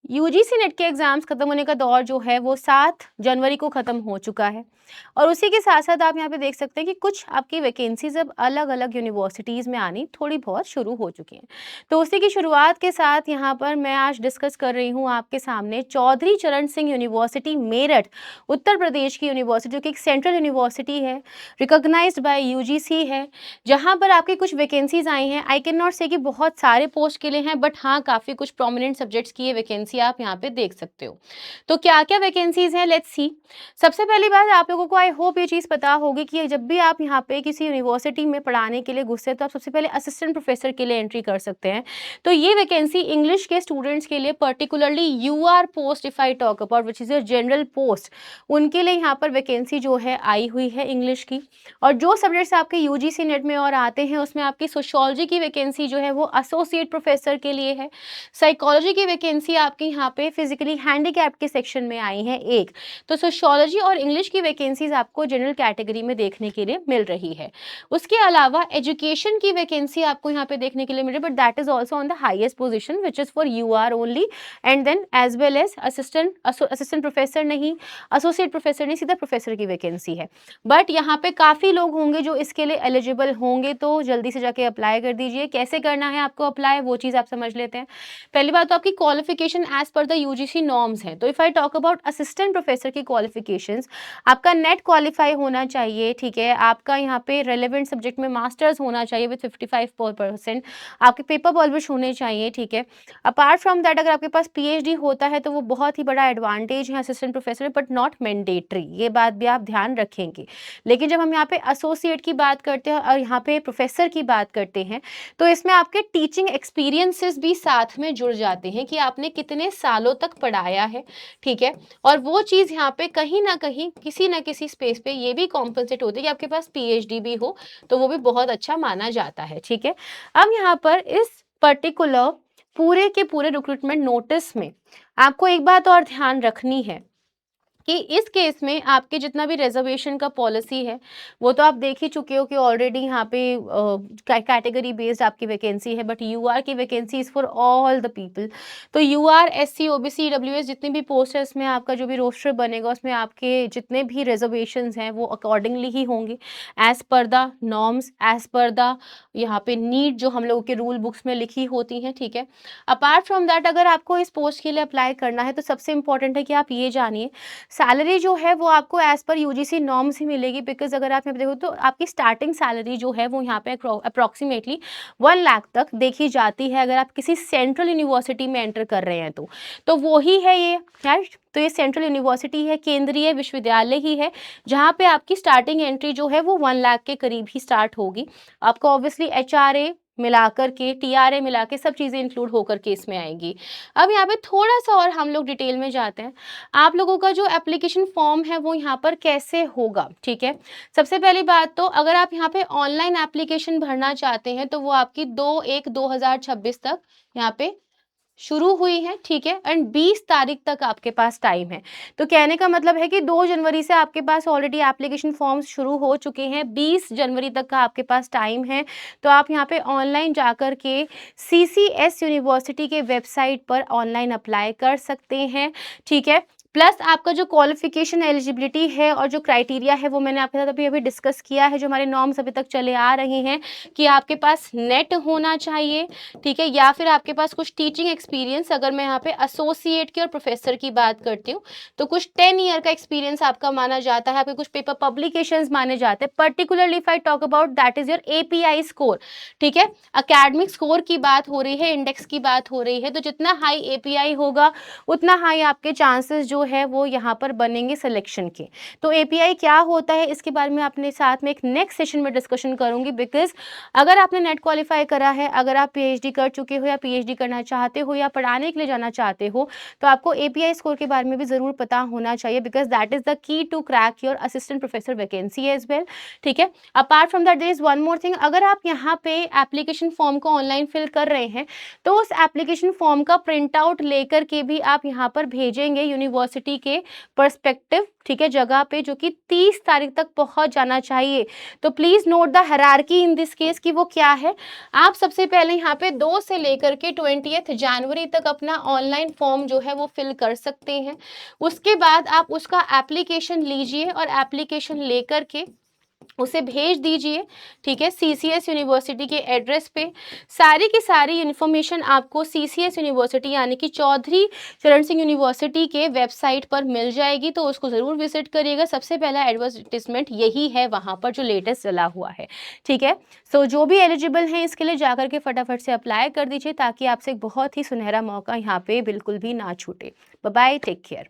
UGC net के exams खत्म होने का दौर जो है वो 7 जनवरी को ख़त्म हो चुका है और उसी के साथ-साथ आप यहाँ पे देख सकते हैं कि कुछ आपकी वैकेंसीज़ अब अलग-अलग यूनिवर्सिटीज़ में आनी थोड़ी बहुत शुरू हो चुकी हैं। तो उसी की शुरुआत के साथ यहाँ पर मैं आज डिस्कस कर रही हूँ आपके सामने चौधरी चरण सिंह यूनिवर्सिटी मेरठ, उत्तर प्रदेश की यूनिवर्सिटी जो कि एक सेंट्रल यूनिवर्सिटी है, रिकॉग्नाइज्ड बाय यूजीसी है, जहाँ पर आपकी कुछ वैकेंसीज़ आई हैं। आई कैन नॉट से कि बहुत सारे पोस्ट के लिए हैं, बट हाँ, काफ़ी कुछ प्रोमिनेंट सब्जेक्ट्स की ये वैकेंसी आप यहाँ पे देख सकते हो। तो क्या-क्या वैकेंसीज़ हैं, लेट्स सी। सबसे पहली बात, आप लोगों को आई होप ये चीज़ पता होगी कि जब भी आप यहाँ पे किसी यूनिवर्सिटी में पढ़ाने के लिए घुसते हैं, तो आप सबसे पहले असिस्टेंट प्रोफेसर के लिए एंट्री कर सकते हैं। तो ये वैकेंसी इंग्लिश के स्टूडेंट्स के लिए particularly UR post if I talk about which is your general post, उनके लिए यहाँ पर वैकेंसी जो है आई हुई है इंग्लिश की। और जो सब्जेक्ट्स आपके यूजीसी नेट में और आते हैं, उसमें आपकी सोशियोलॉजी की वैकेंसी जो है वो एसोसिएट प्रोफेसर के लिए है। साइकोलॉजी की वैकेंसी आपके यहाँ पे फिजिकली हैंडीकैप्ड के सेक्शन में आई है एक। तो सोशियोलॉजी और इंग्लिश की वैकेंसीज आपको जनरल कैटेगरी में देखने के लिए मिल रही है। उसके अलावा एजुकेशन की वैकेंसी आपको यहाँ पे देखने के लिए मिल रही है, but that is also on the highest position which is for UR only, and then as well as assistant professor नहीं, एसोसिएट प्रोफेसर नहीं, सीधा प्रोफेसर की वैकेंसी है। बट यहाँ पे काफ़ी लोग होंगे जो इसके लिए एलिजिबल होंगे, तो जल्दी से जाके अप्लाई कर दीजिए। कैसे करना है आपको अप्लाई, वो चीज़ आप समझ लेते हैं। पहली बात तो आपकी qualification as per the UGC norms है। तो if I talk about assistant professor की क्वालिफिकेशंस, आपका नेट क्वालिफाई होना चाहिए, ठीक है। आपका यहाँ पे रेलेवेंट सब्जेक्ट में मास्टर्स होना चाहिए विद 55%। आपके पेपर पब्लिश होने चाहिए, ठीक है। अपार्ट फ्रॉम दैट, अगर आपके पास पीएचडी होता है तो वो बहुत ही बड़ा एडवांटेज है असिस्टेंट प्रोफेसर में, बट नॉट मैंडेटरी। ये बात भी आप ध्यान रखेंगे। लेकिन जब हम यहाँ पे एसोसिएट की बात करते हैं और यहाँ पे प्रोफेसर की बात करते हैं, तो इसमें आपके टीचिंग एक्सपीरियंसेस भी साथ में जुड़ जाते हैं कि आपने कितने सालों तक पढ़ाया है, ठीक है। और वो चीज़ यहाँ पे कहीं ना कहीं किसी ना किसी स्पेस पे ये भी कॉम्पनसेट होती है कि आपके पास पीएचडी भी हो, तो वो भी बहुत अच्छा माना जाता है, ठीक है। अब यहाँ पर इस पर्टिकुलर पूरे के पूरे रिक्रूटमेंट नोटिस में आपको एक बात और ध्यान रखनी है कि इस केस में आपके जितना भी रिजर्वेशन का पॉलिसी है, वो तो आप देख ही चुके हो कि ऑलरेडी यहाँ पे कैटेगरी बेस्ड आपकी वैकेंसी है, बट यूआर की vacancy is for all the people. तो यूआर, एससी, ओबीसी, ईडब्ल्यूएस जितनी भी पोस्ट है, उसमें आपका जो भी रोस्टर बनेगा, उसमें आपके जितने भी रिजर्वेशंस हैं वो अकॉर्डिंगली ही होंगे, as per the norms, as per the यहाँ पे नीड जो हम लोगों के रूल बुक्स में लिखी होती हैं, ठीक है। अपार्ट फ्रॉम दैट, अगर आपको इस पोस्ट के लिए अप्लाई करना है, तो सबसे इंपॉर्टेंट है कि आप ये जानिए सैलरी जो है वो आपको एज पर यूजीसी नॉर्म्स ही मिलेगी। बिकॉज अगर आप यहाँ पे देखो तो आपकी स्टार्टिंग सैलरी जो है वो यहाँ पे अप्रॉक्सीमेटली 1 लाख तक देखी जाती है, अगर आप किसी सेंट्रल यूनिवर्सिटी में एंटर कर रहे हैं तो वो ही है ये, राइट। तो ये सेंट्रल यूनिवर्सिटी है, केंद्रीय विश्वविद्यालय ही है, जहाँ पे आपकी स्टार्टिंग एंट्री जो है वो 1 लाख के करीब ही स्टार्ट होगी। आपको ऑब्वियसली एचआरए मिलाकर के, टीआरए मिला के सब चीज़ें इंक्लूड होकर के इसमें आएंगी। अब यहाँ पे थोड़ा सा और हम लोग डिटेल में जाते हैं। आप लोगों का जो एप्लीकेशन फॉर्म है वो यहाँ पर कैसे होगा, ठीक है। सबसे पहली बात तो अगर आप यहाँ पे ऑनलाइन एप्लीकेशन भरना चाहते हैं, तो वो आपकी 2/1/2026 तक यहाँ पे शुरू हुई है, ठीक है। एंड 20 तारीख तक आपके पास टाइम है। तो कहने का मतलब है कि 2 जनवरी से आपके पास ऑलरेडी एप्लीकेशन फॉर्म्स शुरू हो चुके हैं, 20 जनवरी तक का आपके पास टाइम है। तो आप यहाँ पे ऑनलाइन जाकर के सीसीएस यूनिवर्सिटी के वेबसाइट पर ऑनलाइन अप्लाई कर सकते हैं, ठीक है। प्लस आपका जो क्वालिफिकेशन एलिजिबिलिटी है और जो क्राइटेरिया है वो मैंने आपके साथ अभी अभी डिस्कस किया है, जो हमारे नॉर्म्स अभी तक चले आ रहे हैं कि आपके पास नेट होना चाहिए, ठीक है, या फिर आपके पास कुछ टीचिंग एक्सपीरियंस। अगर मैं यहाँ पे एसोसिएट की और प्रोफेसर की बात करती हूँ, तो कुछ 10 ईयर का एक्सपीरियंस आपका माना जाता है, आपके कुछ पेपर पब्लिकेशंस माने जाते हैं। Particularly if I talk about that is your API score, ठीक है। अकेडमिक स्कोर की बात हो रही है, इंडेक्स की बात हो रही है। तो जितना हाई एपीआई होगा, उतना हाई आपके चांसेस जो है वो यहाँ पर बनेंगे सिलेक्शन के। तो एपीआई क्या होता है, इसके बारे में अपने साथ में एक नेक्स्ट सेशन में डिस्कशन करूंगी। बिकॉज अगर आपने नेट क्वालिफाई करा है, अगर आप पीएचडी कर चुके हो या पीएचडी करना चाहते हो या पढ़ाने के लिए जाना चाहते हो, तो आपको एपीआई स्कोर के बारे में भी जरूर पता होना चाहिए, because that is the key to crack your assistant professor vacancy as well, ठीक है। Apart from that there is one more thing, अगर आप यहाँ पे एप्लीकेशन फॉर्म को ऑनलाइन फिल कर रहे हैं, तो उस एप्लीकेशन फॉर्म का प्रिंट आउट लेकर के भी आप यहाँ पर भेजेंगे यूनिवर्सिटी यूनिवर्सिटी के पर्सपेक्टिव, ठीक है, जगह पे, जो कि 30 तारीख तक पहुंच जाना चाहिए। तो please note the hierarchy in this case कि वो क्या है। आप सबसे पहले यहाँ पे 2 से लेकर के 20 जनवरी तक अपना ऑनलाइन फॉर्म जो है वो फिल कर सकते हैं। उसके बाद आप उसका एप्लीकेशन लीजिए और एप्लीकेशन लेकर के उसे भेज दीजिए, ठीक है, सीसीएस यूनिवर्सिटी के एड्रेस पे। सारी की सारी इन्फॉर्मेशन आपको सीसीएस यूनिवर्सिटी यानी कि चौधरी चरण सिंह यूनिवर्सिटी के वेबसाइट पर मिल जाएगी, तो उसको ज़रूर विजिट करिएगा। सबसे पहला एडवर्टाइजमेंट यही है वहाँ पर जो लेटेस्ट चला हुआ है, ठीक है। सो जो भी एलिजिबल हैं इसके लिए जाकर के फटाफट से अप्लाई कर दीजिए, ताकि आपसे एक बहुत ही सुनहरा मौका यहाँ पे बिल्कुल भी ना छूटे। Bye bye, take care.